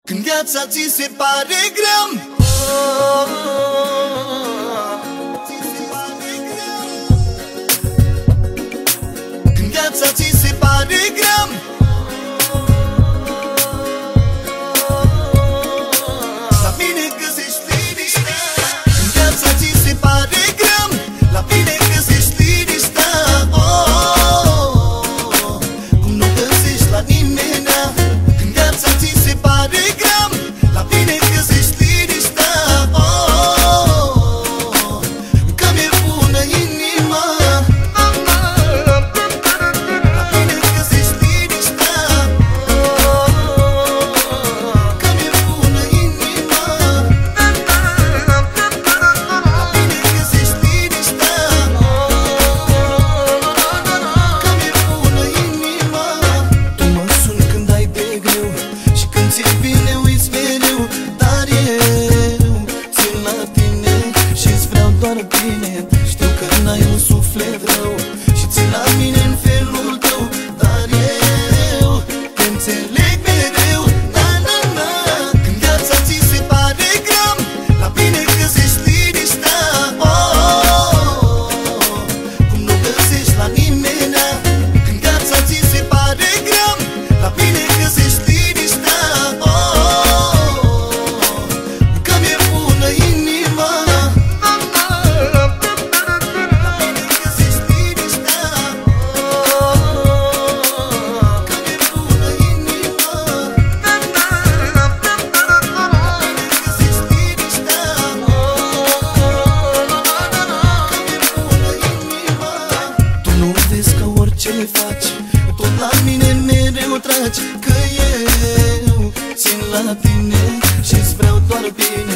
Când viața ți se pare grea, când viața ți se pare grea, la mine găsești liniștea. Când viața ți se pare grea, la mine găsești liniștea. Cum nu găsești la nimeni. Când viața ți se pare grea, la mine găsești liniștea. Că mi-e bună inima, la mine găsești liniștea. Că mi-e bună inima, la mine găsești liniștea. Că mi-e bună inima. Tu mă suni când ai de greu și când ți-e bine uiți mereu, dar eu țin la tine și-ți vreau doar bine. Știu că n-ai un suflet rău și țin la mine în felul tău, dar eu te înțeleg mereu. Na-na-na. Când viața ți se pare grea, la mine găsești liniștea. Cum nu găsești la nimeni. Când viața ți se pare grea, la mine găsești liniștea. Că mi-e bună inima, la mine găsești liniștea. Că mi-e bună inima, la mine găsești liniștea. Că mi-e bună inima. Tu nu vezi că orice faci, tot la mine mereu tragi. Că eu țin la tine și-ți vreau doar bine.